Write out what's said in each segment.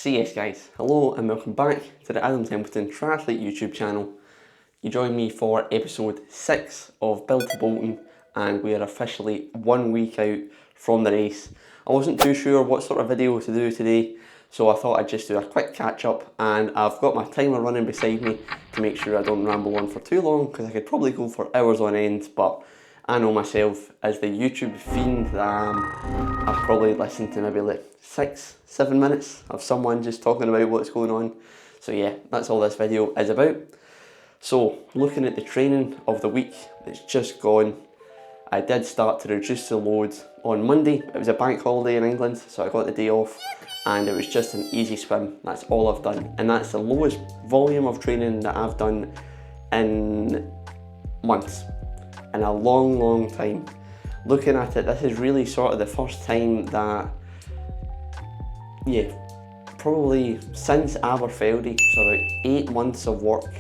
So yes guys, hello and welcome back to the Adam Templeton Triathlete YouTube channel. You join me for episode 6 of Build to Bolton and we are officially 1 week out from the race. I wasn't too sure what sort of video to do today, so I thought I'd just do a quick catch up, and I've got my timer running beside me to make sure I don't ramble on for too long, because I could probably go for hours on end, but I know myself, as the YouTube fiend that I am, I've probably listened to maybe like 6-7 minutes of someone just talking about what's going on. So yeah, that's all this video is about. So looking at the training of the week that's just gone, I did start to reduce the load on Monday. It was a bank holiday in England, so I got the day off and it was just an easy swim. That's all I've done, and that's the lowest volume of training that I've done in months. In a long time. Looking at it, this is really sort of the first time that, yeah, probably since Aberfeldy, so about 8 months of work,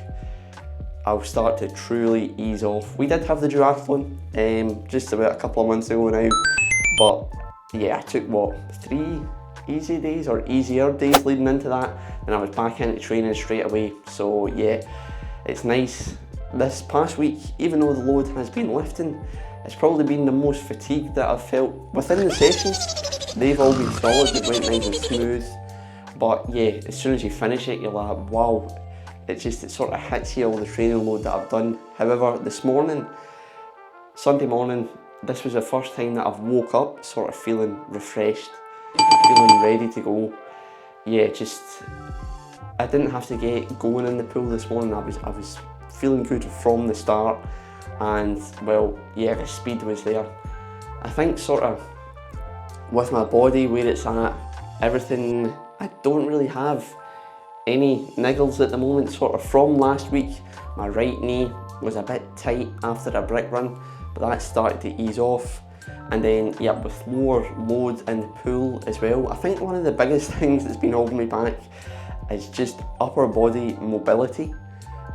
I'll start to truly ease off. We did have the triathlon just about a couple of months ago now, but yeah, I took what, 3 easy days or easier days leading into that, and I was back into training straight away. So yeah, it's nice. This past week, even though the load has been lifting, it's probably been the most fatigued that I've felt within the sessions. They've all been solid, they went nice and smooth, but yeah, as soon as you finish it, you're like, wow, it sort of hits you, all the training load that I've done. However, this morning, Sunday morning, this was the first time that I've woke up sort of feeling refreshed, feeling ready to go. Yeah, I didn't have to get going in the pool this morning. I was feeling good from the start, and well, yeah, the speed was there. I think sort of with my body where it's at, everything, I don't really have any niggles at the moment. Sort of from last week, my right knee was a bit tight after a brick run, but that started to ease off. And then yeah, with more load in the pool as well, I think one of the biggest things that's been holding me back is just upper body mobility.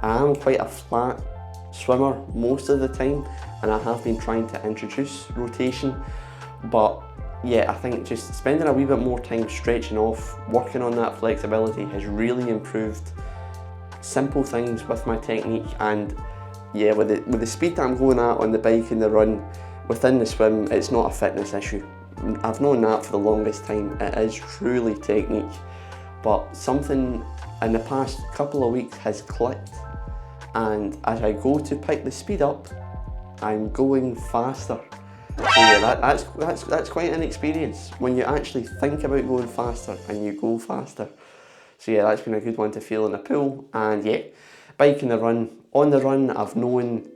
I am quite a flat swimmer most of the time, and I have been trying to introduce rotation, but yeah, I think just spending a wee bit more time stretching off, working on that flexibility has really improved simple things with my technique. And yeah, with the speed that I'm going at on the bike and the run, within the swim, it's not a fitness issue. I've known that for the longest time. It is truly technique, but something in the past couple of weeks has clicked, and as I go to pick the speed up, I'm going faster. So yeah, that's quite an experience when you actually think about going faster and you go faster. So yeah, that's been a good one to feel in the pool. And yeah, bike and the run. On the run, I've known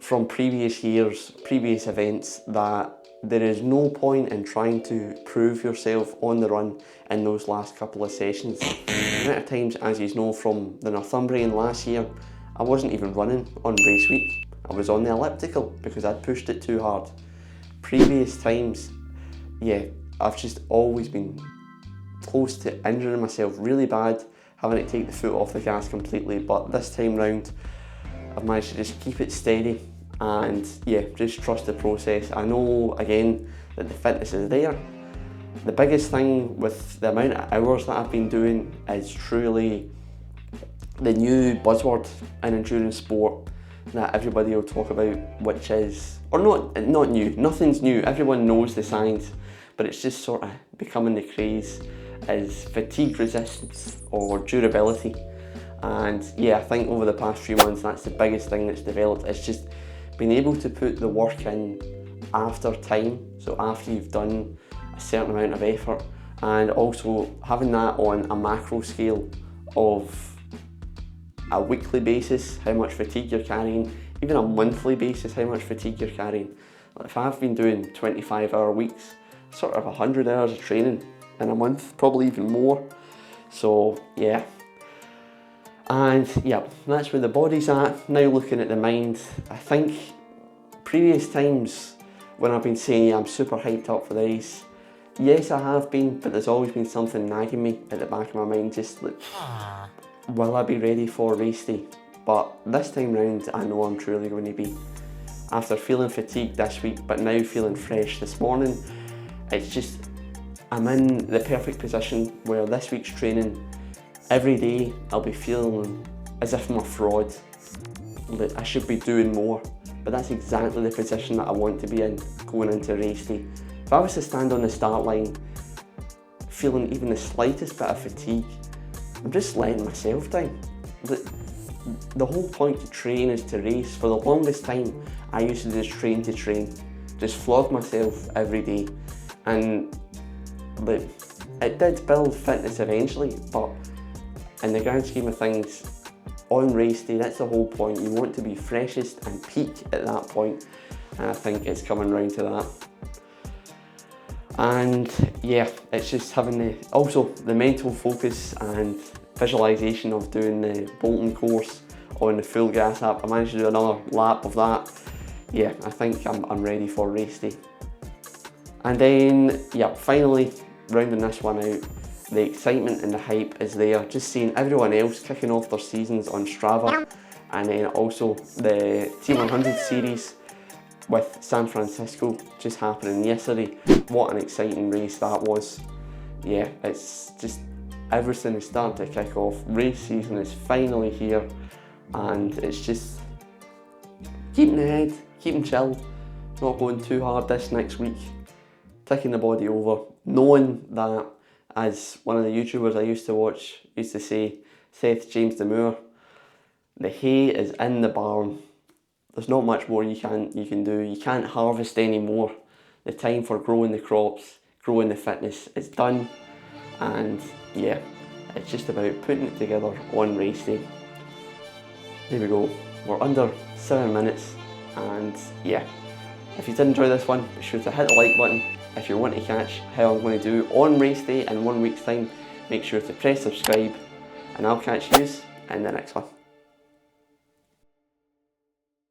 from previous years, previous events, that there is no point in trying to prove yourself on the run in those last couple of sessions. The amount of times, as you know from the Northumbrian last year, I wasn't even running on race week. I was on the elliptical because I'd pushed it too hard. Previous times, yeah, I've just always been close to injuring myself really bad, having to take the foot off the gas completely, but this time round, I've managed to just keep it steady and yeah, just trust the process. I know, again, that the fitness is there. The biggest thing with the amount of hours that I've been doing is truly the new buzzword in endurance sport that everybody will talk about, which is, or not new, nothing's new, everyone knows the science, but it's just sort of becoming the craze, is fatigue resistance or durability. And yeah, I think over the past few months, that's the biggest thing that's developed. It's just being able to put the work in after time, so after you've done a certain amount of effort, and also having that on a macro scale of a weekly basis, how much fatigue you're carrying, even a monthly basis, how much fatigue you're carrying. If I've been doing 25-hour weeks, sort of 100 hours of training in a month, probably even more. So yeah, and yeah, that's where the body's at. Now looking at the mind, I think previous times when I've been saying yeah, I'm super hyped up for the race, yes I have been, but there's always been something nagging me at the back of my mind, just like, will I be ready for race day? But this time round, I know I'm truly going to be. After feeling fatigued this week, but now feeling fresh this morning, it's just, I'm in the perfect position where this week's training, every day I'll be feeling as if I'm a fraud, that I should be doing more, but that's exactly the position that I want to be in going into race day. If I was to stand on the start line feeling even the slightest bit of fatigue, I'm just letting myself down. The whole point to train is to race. For the longest time, I used to just train to train, just flog myself every day, and it did build fitness eventually, but in the grand scheme of things, on race day, that's the whole point. You want to be freshest and peak at that point, and I think it's coming round to that. And yeah, it's just having also the mental focus and visualisation of doing the Bolton course on the full gas app. I managed to do another lap of that. Yeah, I think I'm ready for race day. And then, yeah, finally rounding this one out, the excitement and the hype is there. Just seeing everyone else kicking off their seasons on Strava, and then also the T100 series with San Francisco just happening yesterday. What an exciting race that was. Yeah, it's just everything is starting to kick off. Race season is finally here, and it's just keeping the head, keeping chill, not going too hard this next week, ticking the body over, knowing that, as one of the YouTubers I used to watch used to say, Seth James Demure, the hay is in the barn. There's not much more you can do. You can't harvest any more. The time for growing the crops, growing the fitness is done, and yeah, it's just about putting it together on race day. There we go. We're under 7 minutes, and yeah, if you did enjoy this one, be sure to hit the like button. If you want to catch how I'm going to do on race day in 1 week's time, make sure to press subscribe, and I'll catch you in the next one.